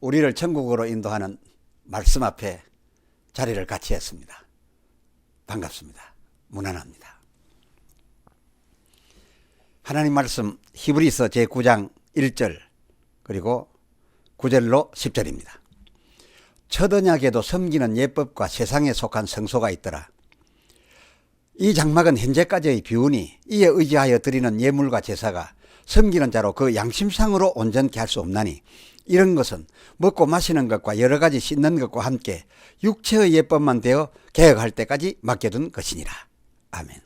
우리를 천국으로 인도하는 말씀 앞에 자리를 같이 했습니다. 반갑습니다. 무난합니다. 하나님 말씀 히브리서 제9장 1절 그리고 9절로 10절입니다. 첫 언약에도 섬기는 예법과 세상에 속한 성소가 있더라. 이 장막은 현재까지의 비운이 이에 의지하여 드리는 예물과 제사가 섬기는 자로 그 양심상으로 온전케 할 수 없나니 이런 것은 먹고 마시는 것과 여러 가지 씻는 것과 함께 육체의 예법만 되어 개혁할 때까지 맡겨둔 것이니라. 아멘.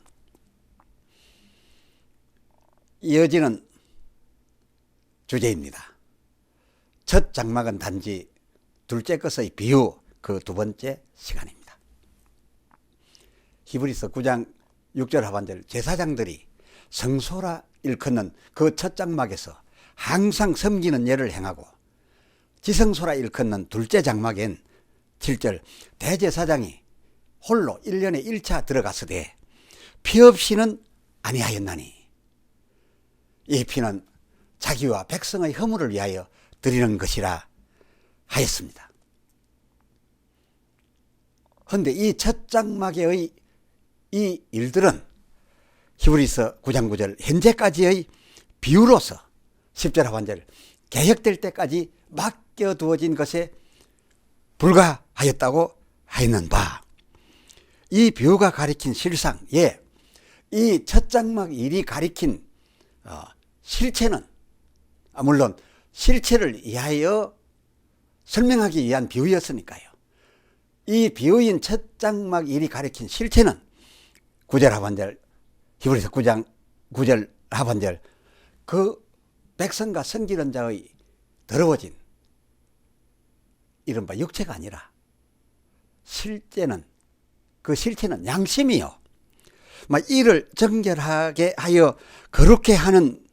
이어지는 주제입니다. 첫 장막은 단지 둘째 것의 비유, 그 두 번째 시간입니다. 히브리서 9장 6절 하반절 제사장들이 성소라 일컫는 그 첫 장막에서 항상 섬기는 예를 행하고 지성소라 일컫는 둘째 장막엔 7절 대제사장이 홀로 1년에 1차 들어갔으되 피 없이는 아니하였나니 이 피는 자기와 백성의 허물을 위하여 드리는 것이라 하였습니다. 그런데 이 첫 장막의 이 일들은 히브리서 9장 9절 현재까지의 비유로서 10절 하반절 개혁될 때까지 맡겨두어진 것에 불과하였다고 하였는 바, 이 비유가 가리킨 실상, 이 첫 장막 일이 가리킨 실체는 물론 실체를 위하여 설명하기 위한 비유였으니까요. 이 비유인 첫 장막 일이 가리킨 실체는 9절 하반절 히브리서 9장 9절 하반절 그 백성과 섬기는 자의 더러워진 이른바 육체가 아니라 실제는 그 실체는 양심이요. 이를 정결하게 하여 거룩해 하는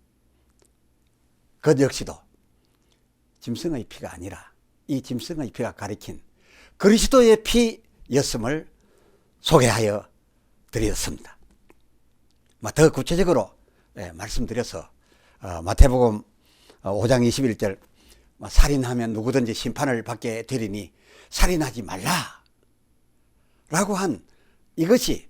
것 역시도 짐승의 피가 아니라 이 짐승의 피가 가리킨 그리스도의 피였음을 소개하여 드렸습니다. 더 구체적으로 말씀드려서 마태복음 5장 21절 살인하면 누구든지 심판을 받게 되리니 살인하지 말라 라고 한 이것이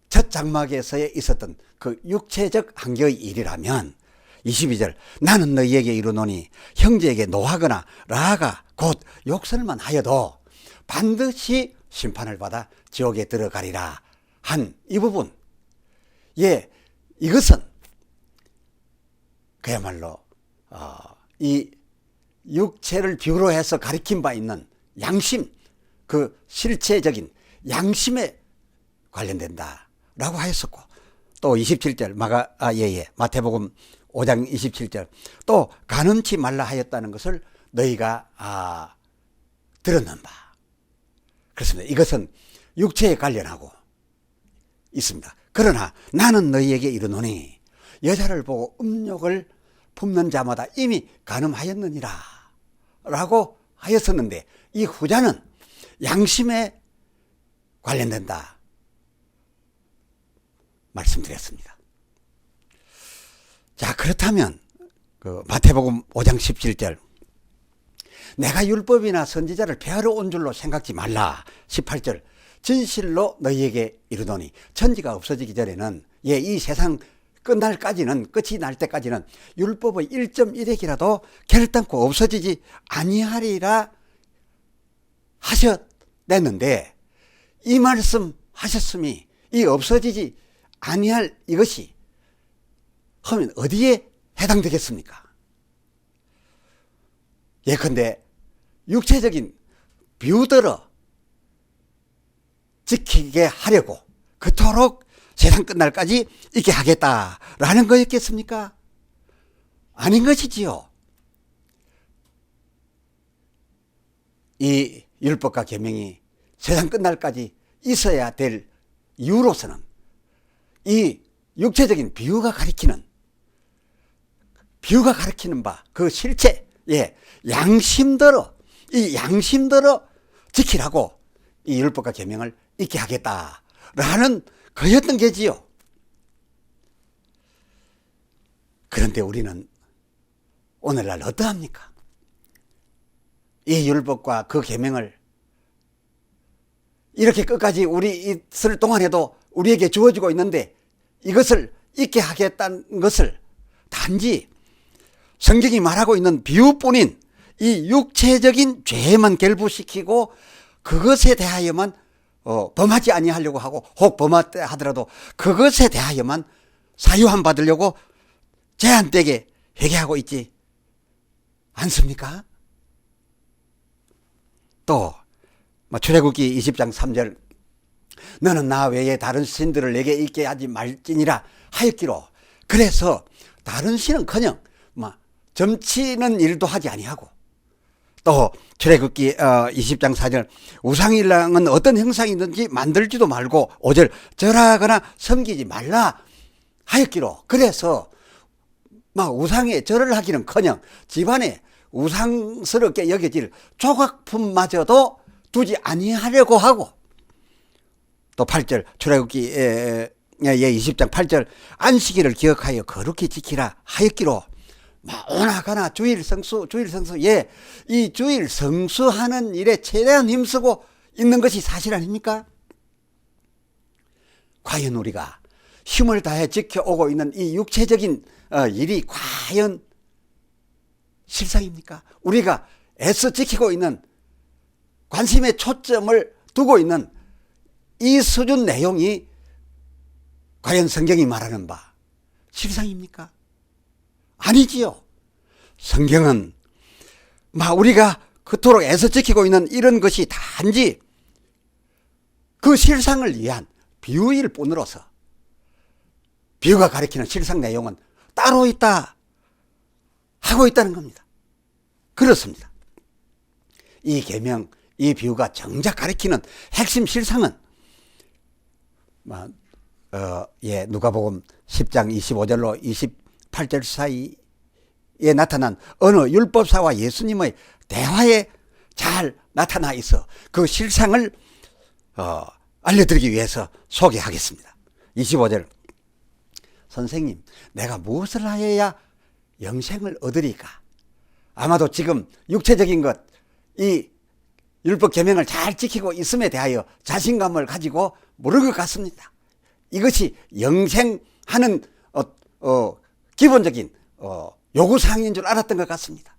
첫 장막에서 있었던 그 육체적 한계의 일이라면 22절 나는 너희에게 이르노니 형제에게 노하거나 라가 곧 욕설만 하여도 반드시 심판을 받아 지옥에 들어가리라 한 이 부분, 이것은 그야말로 이 육체를 비유로 해서 가리킨 바 있는 양심, 그 실체적인 양심에 관련된다라고 하였었고, 또 27절 마태복음 5장 27절 또 간음치 말라 하였다는 것을 너희가 들었는 바. 그렇습니다. 이것은 육체에 관련하고 있습니다. 그러나 나는 너희에게 이르노니 여자를 보고 음욕을 품는 자마다 이미 간음하였느니라 라고 하였었는데, 이 후자는 양심에 관련된다 말씀드렸습니다. 자, 그렇다면 그 마태복음 5장 17절 내가 율법이나 선지자를 폐하러 온 줄로 생각지 말라. 18절 진실로 너희에게 이르노니 천지가 없어지기 전에는 이 세상 끝이 날 때까지는 율법의 1.1핵이라도 결단코 없어지지 아니하리라 하셨는데, 이 말씀 하셨음이 이 없어지지 아니할 이것이 하면 어디에 해당되겠습니까? 예컨대 육체적인 비유대로 지키게 하려고 그토록 세상 끝날까지 있게 하겠다라는 거였겠습니까? 아닌 것이지요. 이 율법과 계명이 세상 끝날까지 있어야 될 이유로서는 이 육체적인 비유가 가리키는 바 그 실체, 양심대로 지키라고 이 율법과 계명을 있게 하겠다라는 거였던 게지요. 그런데 우리는 오늘날 어떠합니까? 이 율법과 그 계명을 이렇게 끝까지 우리 있을 동안에도 우리에게 주어지고 있는데 이것을 잊게 하겠다는 것을 단지 성경이 말하고 있는 비유뿐인 이 육체적인 죄만 결부시키고 그것에 대하여만 범하지 아니하려고 하고 혹 범하다 하더라도 그것에 대하여만 사유함 받으려고 제한되게 회개하고 있지 않습니까? 또 출애굽기 20장 3절 너는 나 외에 다른 신들을 내게 있게 하지 말지니라 하였기로 그래서 다른 신은커녕 점치는 일도 하지 아니하고 또 출애굽기 20장 4절 우상일랑은 어떤 형상이든지 만들지도 말고 5절 절하거나 섬기지 말라 하였기로 그래서 우상에 절을 하기는커녕 집안에 우상스럽게 여겨질 조각품마저도 두지 아니하려고 하고 또 8절 출애굽기 20장 8절 안식일을 기억하여 거룩히 지키라 하였기로 오나가나 주일 성수 예, 이 주일 성수하는 일에 최대한 힘쓰고 있는 것이 사실 아닙니까? 과연 우리가 힘을 다해 지켜오고 있는 이 육체적인 일이 과연 실상입니까? 우리가 애써 지키고 있는 관심의 초점을 두고 있는 이 수준 내용이 과연 성경이 말하는 바 실상입니까? 아니지요. 성경은 우리가 그토록 애써 지키고 있는 이런 것이 단지 그 실상을 위한 비유일 뿐으로서 비유가 가리키는 실상 내용은 따로 있다 하고 있다는 겁니다. 그렇습니다. 이 계명, 이 비유가 정작 가리키는 핵심 실상은 누가복음 10장 25절로 28절 사이에 나타난 어느 율법사와 예수님의 대화에 잘 나타나 있어 그 실상을 알려드리기 위해서 소개하겠습니다. 25절 선생님 내가 무엇을 하여야 영생을 얻으리까? 아마도 지금 육체적인 것, 이 율법 계명을 잘 지키고 있음에 대하여 자신감을 가지고 물을 것 같습니다. 이것이 영생하는 기본적인 요구사항인 줄 알았던 것 같습니다.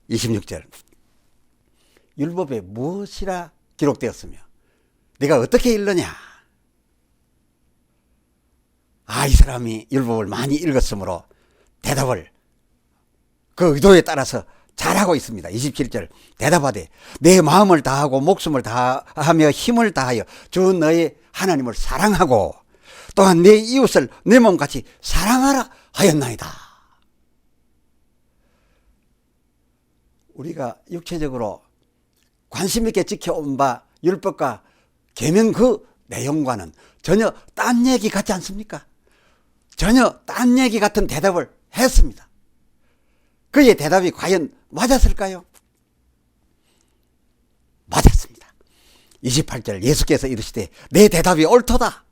26절 율법에 무엇이라 기록되었으며 네가 어떻게 읽느냐? 이 사람이 율법을 많이 읽었으므로 대답을 그 의도에 따라서 잘하고 있습니다. 27절 대답하되 내 마음을 다하고 목숨을 다하며 힘을 다하여 주 너의 하나님을 사랑하고 또한 내 이웃을 내 몸같이 사랑하라 하였나이다. 우리가 육체적으로 관심 있게 지켜온 바 율법과 계명 그 내용과는 전혀 딴 얘기 같지 않습니까? 전혀 딴 얘기 같은 대답을 했습니다. 그의 대답이 과연 맞았을까요? 맞았습니다. 28절 예수께서 이르시되 내 대답이 옳도다.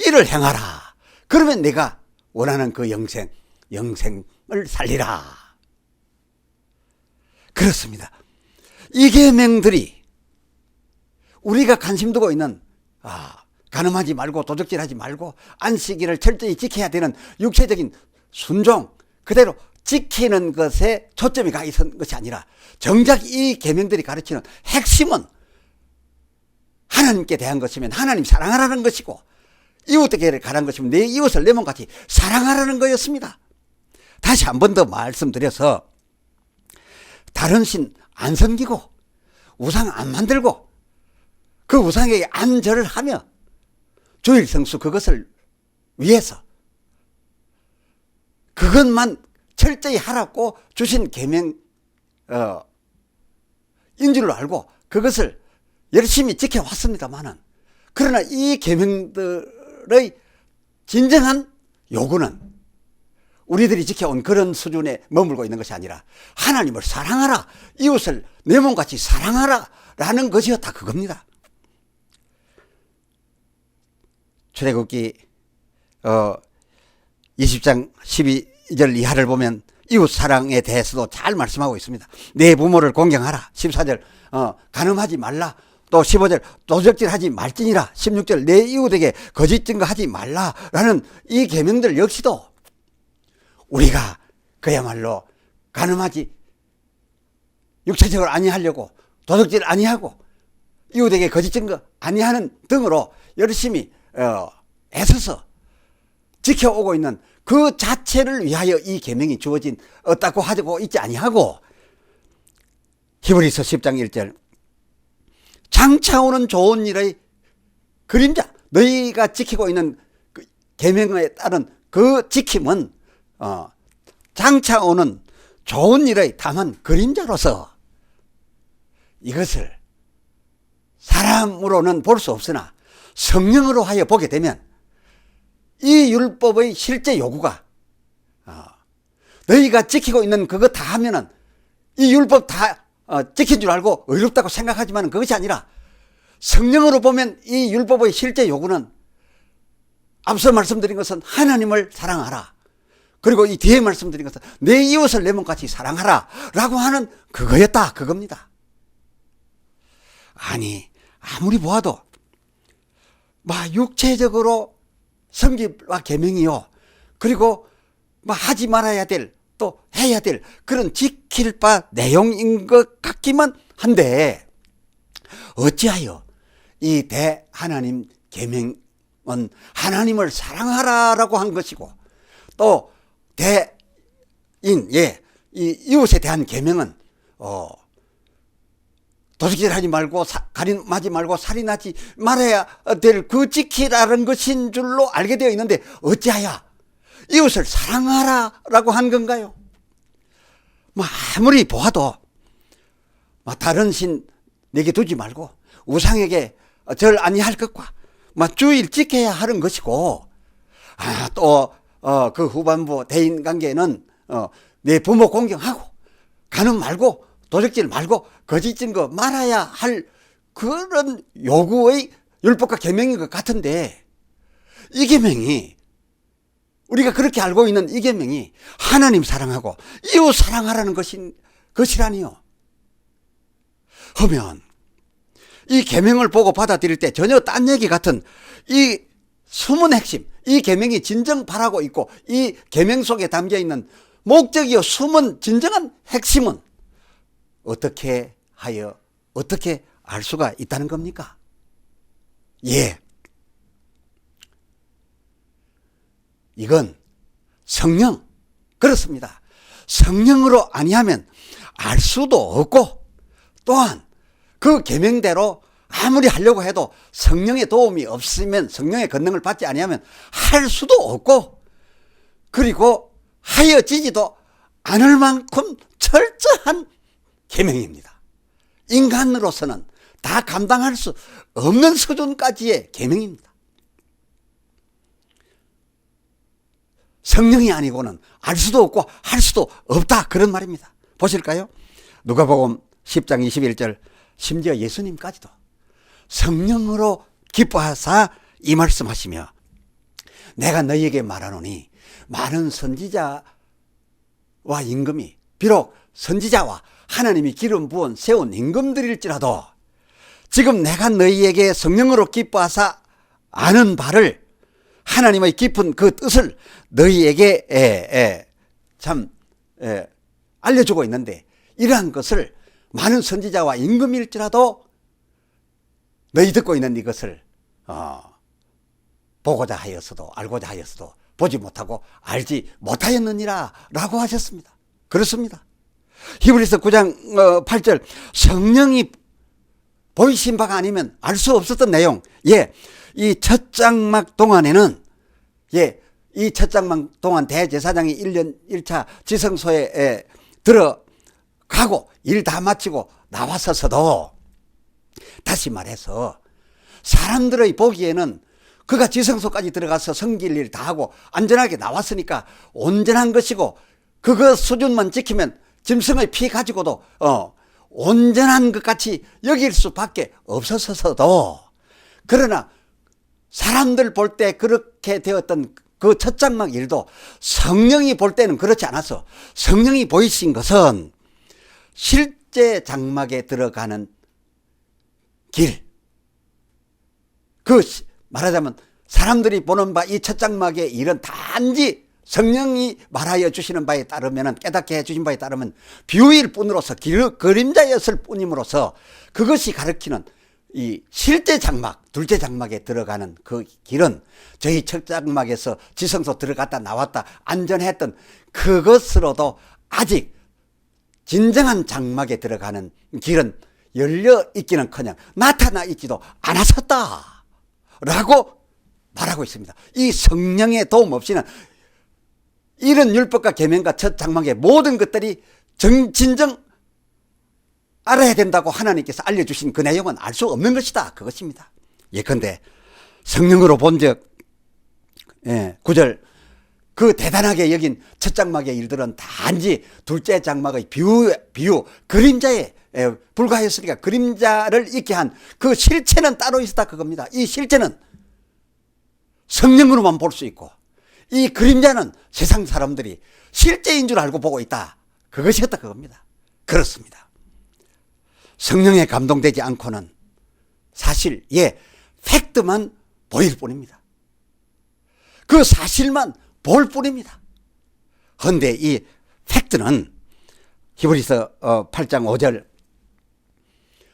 이를 행하라. 그러면 내가 원하는 그 영생을 살리라. 그렇습니다. 이 계명들이 우리가 관심 두고 있는 간음하지 말고 도적질하지 말고 안식일을 철저히 지켜야 되는 육체적인 순종 그대로 지키는 것에 초점이 가 있는 것이 아니라 정작 이 계명들이 가르치는 핵심은 하나님께 대한 것이면 하나님 사랑하라는 것이고 이웃에게 가라는 것이면 내 이웃을 내 몸같이 사랑하라는 거였습니다. 다시 한 번 더 말씀드려서 다른 신 안 섬기고 우상 안 만들고 그 우상에게 안 절을 하며 주일 성수 그것을 위해서 그것만 철저히 하라고 주신 계명 인 줄로 알고 그것을 열심히 지켜왔습니다만은 그러나 이 계명들의 진정한 요구는 우리들이 지켜온 그런 수준에 머물고 있는 것이 아니라 하나님을 사랑하라 이웃을 내 몸같이 사랑하라 라는 것이었다 그겁니다. 출애굽기 20장 12절 이하를 보면 이웃 사랑에 대해서도 잘 말씀하고 있습니다. 내 부모를 공경하라. 14절 간음하지 말라. 또 15절 도적질하지 말지니라. 16절 내 이웃에게 거짓 증거하지 말라라는 이 계명들 역시도 우리가 그야말로 간음하지 육체적으로 아니하려고 도둑질 아니하고 이웃에게 거짓 증거 아니하는 등으로 열심히 애써서 지켜오고 있는 그 자체를 위하여 이 계명이 주어진 없다고 하고 있지 아니하고 히브리서 10장 1절 장차 오는 좋은 일의 그림자 너희가 지키고 있는 그 계명에 따른 그 지킴은 장차 오는 좋은 일의 다만 그림자로서 이것을 사람으로는 볼 수 없으나 성령으로 하여 보게 되면 이 율법의 실제 요구가 너희가 지키고 있는 그거 다 하면은 이 율법 다 지킨 줄 알고 의롭다고 생각하지만 그것이 아니라 성령으로 보면 이 율법의 실제 요구는 앞서 말씀드린 것은 하나님을 사랑하라. 그리고 이 뒤에 말씀드린 것은 내 이웃을 내 몸같이 사랑하라 라고 하는 그거였다 그겁니다. 아니 아무리 보아도 육체적으로 성기와 계명이요 그리고 하지 말아야 될 또 해야 될 그런 지킬 바 내용인 것 같기만 한데 어찌하여 이 대하나님 계명은 하나님을 사랑하라라고 한 것이고 또 이 이웃에 대한 계명은 도둑질하지 말고 간음하지 말고 살인하지 말아야 될 그 지키라는 것인 줄로 알게 되어 있는데 어찌하여 이웃을 사랑하라라고 한 건가요? 아무리 보아도 다른 신 내게 두지 말고 우상에게 절 아니할 것과 주일 지켜야 하는 것이고 또 그 후반부 대인관계는 내 부모 공경하고 간음 말고 도적질 말고 거짓 증거 말아야 할 그런 요구의 율법과 계명인 것 같은데 이 계명이 우리가 그렇게 알고 있는 이 계명이 하나님 사랑하고 이웃 사랑하라는 것이라니요. 하면 이 계명을 보고 받아들일 때 전혀 딴 얘기 같은 이 숨은 핵심, 이 계명이 진정 바라고 있고 이 계명 속에 담겨 있는 목적이요 숨은 진정한 핵심은 어떻게 알 수가 있다는 겁니까? 예. 이건 성령, 그렇습니다. 성령으로 아니하면 알 수도 없고 또한 그 계명대로 아무리 하려고 해도 성령의 도움이 없으면 성령의 권능을 받지 아니하면 할 수도 없고 그리고 하여지지도 않을 만큼 철저한 계명입니다. 인간으로서는 다 감당할 수 없는 수준까지의 계명입니다. 성령이 아니고는 알 수도 없고 할 수도 없다 그런 말입니다. 보실까요? 누가복음 10장 21절 심지어 예수님까지도 성령으로 기뻐하사 이 말씀하시며 내가 너희에게 말하노니 많은 선지자와 임금이 비록 선지자와 하나님이 기름 부은 세운 임금들일지라도 지금 내가 너희에게 성령으로 기뻐하사 아는 바를 하나님의 깊은 그 뜻을 너희에게 알려주고 있는데 이러한 것을 많은 선지자와 임금일지라도 너희 듣고 있는 이것을 보고자 하였어도 알고자 하였어도 보지 못하고 알지 못하였느니라 라고 하셨습니다. 그렇습니다. 히브리서 9장 8절 성령이 보이신 바가 아니면 알 수 없었던 내용. 이 첫 장막 동안에는 이 첫 장막 동안 대제사장이 1년 1차 지성소에 들어가고 일 다 마치고 나와서서도 다시 말해서 사람들의 보기에는 그가 지성소까지 들어가서 섬길 일 다 하고 안전하게 나왔으니까 온전한 것이고 그거 수준만 지키면 짐승의 피 가지고도 온전한 것 같이 여길 수밖에 없었어도 그러나 사람들 볼 때 그렇게 되었던 그 첫 장막 일도 성령이 볼 때는 그렇지 않았어. 성령이 보이신 것은 실제 장막에 들어가는 길. 말하자면 사람들이 보는 바 이 첫 장막의 일은 단지 성령이 말하여 주시는 바에 따르면, 깨닫게 해주신 바에 따르면 비유일 뿐으로서 그림자였을 뿐임으로써 그것이 가리키는 이 실제 장막, 둘째 장막에 들어가는 그 길은 저희 첫 장막에서 지성소 들어갔다 나왔다 안전했던 그것으로도 아직 진정한 장막에 들어가는 길은 열려 있기는커녕 나타나 있지도 않았었다 라고 말하고 있습니다. 이 성령의 도움 없이는 이런 율법과 계명과 첫 장막의 모든 것들이 진정 알아야 된다고 하나님께서 알려주신 그 내용은 알 수 없는 것이다, 그것입니다. 예컨대 성령으로 본즉 9절 그 대단하게 여긴 첫 장막의 일들은 단지 둘째 장막의 비유 그림자에 불과하였으니까 그림자를 있게 한 그 실체는 따로 있었다, 그겁니다. 이 실체는 성령으로만 볼 수 있고 이 그림자는 세상 사람들이 실제인 줄 알고 보고 있다, 그것이었다, 그겁니다. 그렇습니다. 성령에 감동되지 않고는 사실 팩트만 보일 뿐입니다. 그 사실만 볼 뿐입니다. 그런데 이 팩트는 히브리서 8장 5절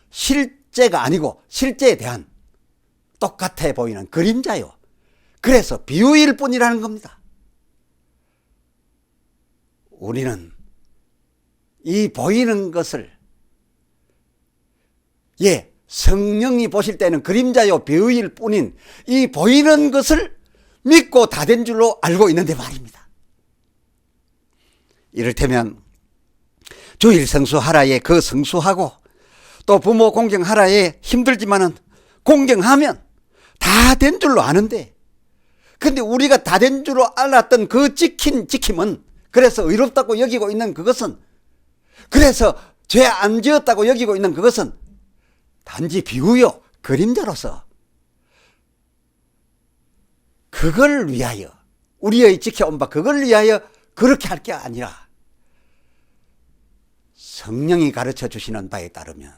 실제가 아니고 실제에 대한 똑같아 보이는 그림자요, 그래서 비유일 뿐이라는 겁니다. 우리는 이 보이는 것을 성령이 보실 때는 그림자요 비유일 뿐인 이 보이는 것을 믿고 다 된 줄로 알고 있는데 말입니다. 이를테면 주일 성수하라에 그 성수하고 또 부모 공경하라에 힘들지만은 공경하면 다 된 줄로 아는데, 근데 우리가 다 된 줄로 알았던 그 지킴은, 그래서 의롭다고 여기고 있는 그것은, 그래서 죄 안 지었다고 여기고 있는 그것은 단지 비유요 그림자로서 그걸 위하여, 우리의 지켜온 바 그걸 위하여 그렇게 할 게 아니라 성령이 가르쳐 주시는 바에 따르면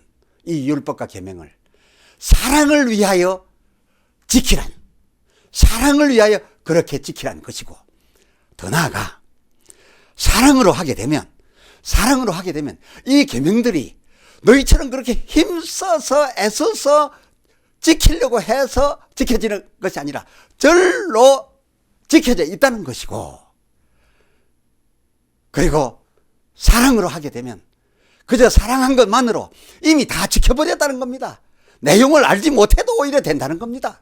이 율법과 계명을 사랑을 위하여 지키란, 사랑을 위하여 그렇게 지키란 것이고, 더 나아가 사랑으로 하게 되면 이 계명들이 너희처럼 그렇게 힘써서 애써서 지키려고 해서 지켜지는 것이 아니라 절로 지켜져 있다는 것이고, 그리고 사랑으로 하게 되면 그저 사랑한 것만으로 이미 다 지켜버렸다는 겁니다. 내용을 알지 못해도 오히려 된다는 겁니다.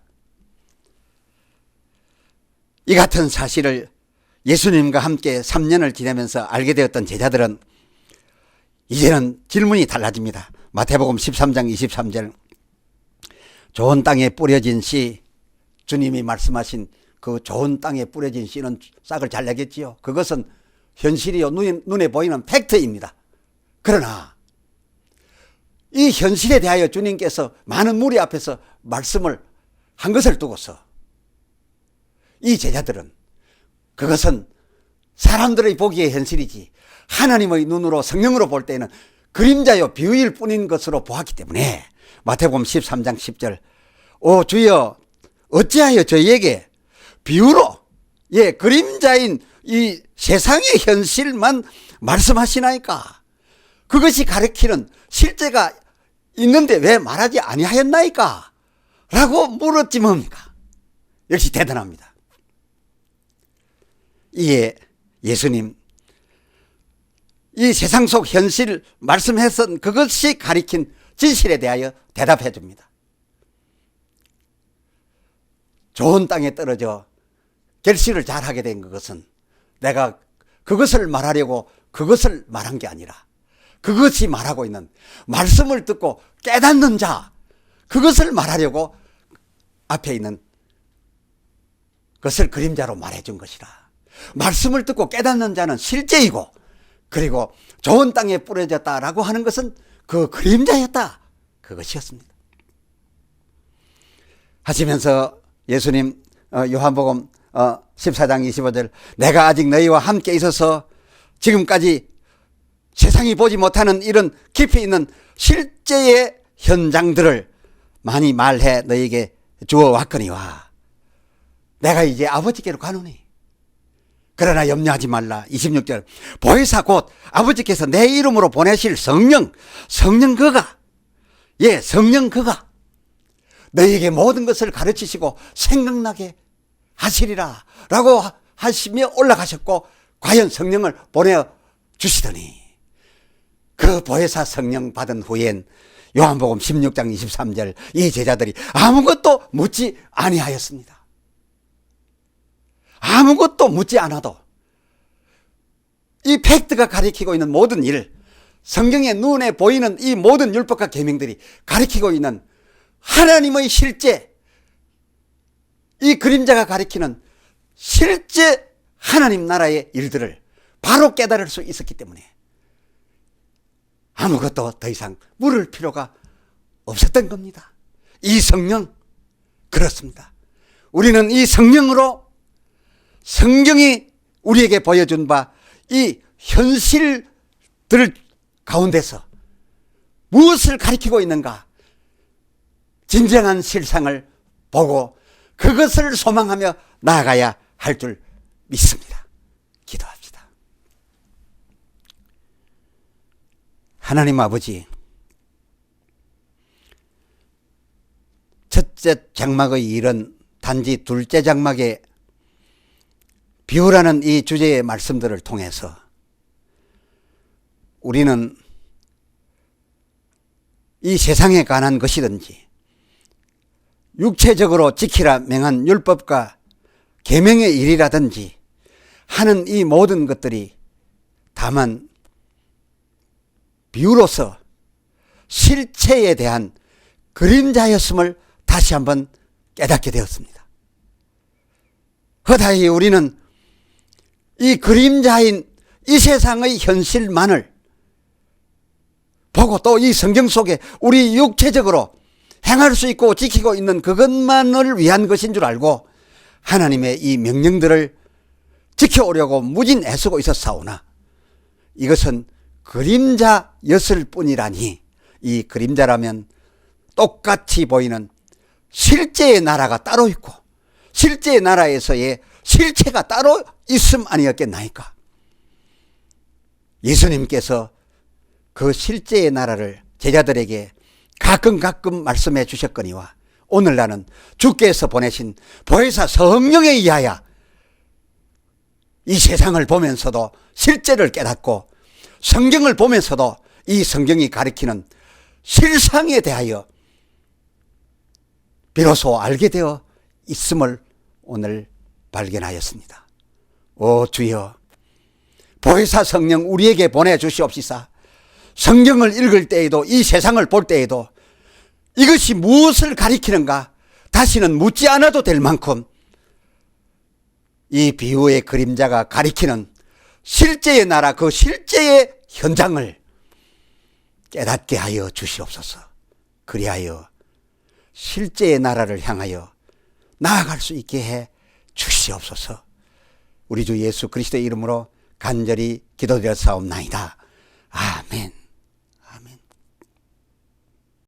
이 같은 사실을 예수님과 함께 3년을 지내면서 알게 되었던 제자들은 이제는 질문이 달라집니다. 마태복음 13장 23절 좋은 땅에 뿌려진 씨, 주님이 말씀하신 그 좋은 땅에 뿌려진 씨는 싹을 잘 내겠지요. 그것은 현실이요 눈에 보이는 팩트입니다. 그러나 이 현실에 대하여 주님께서 많은 무리 앞에서 말씀을 한 것을 두고서 이 제자들은 그것은 사람들의 보기에 현실이지 하나님의 눈으로 성령으로 볼 때는 그림자요 비유일 뿐인 것으로 보았기 때문에 마태복음 13장 10절 오 주여 어찌하여 저희에게 비유로 그림자인 이 세상의 현실만 말씀하시나이까? 그것이 가리키는 실제가 있는데 왜 말하지 아니하였나이까? 라고 물었지 뭡니까? 역시 대단합니다. 이에 예수님 이 세상 속 현실 말씀했던 그것이 가리킨 진실에 대하여 대답해 줍니다. 좋은 땅에 떨어져 결실을 잘하게 된 그것은 내가 그것을 말하려고 그것을 말한 게 아니라 그것이 말하고 있는 말씀을 듣고 깨닫는 자, 그것을 말하려고 앞에 있는 것을 그림자로 말해준 것이라. 말씀을 듣고 깨닫는 자는 실제이고, 그리고 좋은 땅에 뿌려졌다라고 하는 것은 그 그림자였다, 그것이었습니다. 하시면서 예수님 요한복음 14장 25절 내가 아직 너희와 함께 있어서 지금까지 세상이 보지 못하는 이런 깊이 있는 실제의 현장들을 많이 말해 너희에게 주어 왔거니와 내가 이제 아버지께로 가노니 그러나 염려하지 말라. 26절 보혜사 곧 아버지께서 내 이름으로 보내실 성령 그가 성령 그가 너희에게 모든 것을 가르치시고 생각나게 하시리라 라고 하시며 올라가셨고 과연 성령을 보내주시더니 그 보혜사 성령 받은 후엔 요한복음 16장 23절 이 제자들이 아무것도 묻지 아니하였습니다. 아무것도 묻지 않아도 이 팩트가 가리키고 있는 모든 일, 성경의 눈에 보이는 이 모든 율법과 계명들이 가리키고 있는 하나님의 실제, 이 그림자가 가리키는 실제 하나님 나라의 일들을 바로 깨달을 수 있었기 때문에 아무것도 더 이상 물을 필요가 없었던 겁니다. 이 성령, 그렇습니다. 우리는 이 성령으로 성경이 우리에게 보여준 바 이 현실들 가운데서 무엇을 가리키고 있는가 진정한 실상을 보고 그것을 소망하며 나아가야 할 줄 믿습니다. 기도합시다. 하나님 아버지, 첫째 장막의 일은 단지 둘째 장막의 비유라는 이 주제의 말씀들을 통해서 우리는 이 세상에 관한 것이든지 육체적으로 지키라 명한 율법과 계명의 일이라든지 하는 이 모든 것들이 다만 비유로서 실체에 대한 그림자였음을 다시 한번 깨닫게 되었습니다. 허다히 우리는 이 그림자인 이 세상의 현실만을 보고 또 이 성경 속에 우리 육체적으로 행할 수 있고 지키고 있는 그것만을 위한 것인 줄 알고 하나님의 이 명령들을 지켜오려고 무진 애쓰고 있었사오나 이것은 그림자였을 뿐이라니 이 그림자라면 똑같이 보이는 실제의 나라가 따로 있고 실제의 나라에서의 실체가 따로 있음 아니었겠나이까. 예수님께서 그 실제의 나라를 제자들에게 가끔 말씀해 주셨거니와 오늘날은 주께서 보내신 보혜사 성령에 의하여 이 세상을 보면서도 실제를 깨닫고 성경을 보면서도 이 성경이 가리키는 실상에 대하여 비로소 알게 되어 있음을 오늘 발견하였습니다. 오 주여, 보혜사 성령 우리에게 보내주시옵시사. 성경을 읽을 때에도 이 세상을 볼 때에도 이것이 무엇을 가리키는가 다시는 묻지 않아도 될 만큼 이 비유의 그림자가 가리키는 실제의 나라, 그 실제의 현장을 깨닫게 하여 주시옵소서. 그리하여 실제의 나라를 향하여 나아갈 수 있게 해 주시옵소서. 우리 주 예수 그리스도의 이름으로 간절히 기도드렸사옵나이다. 아멘.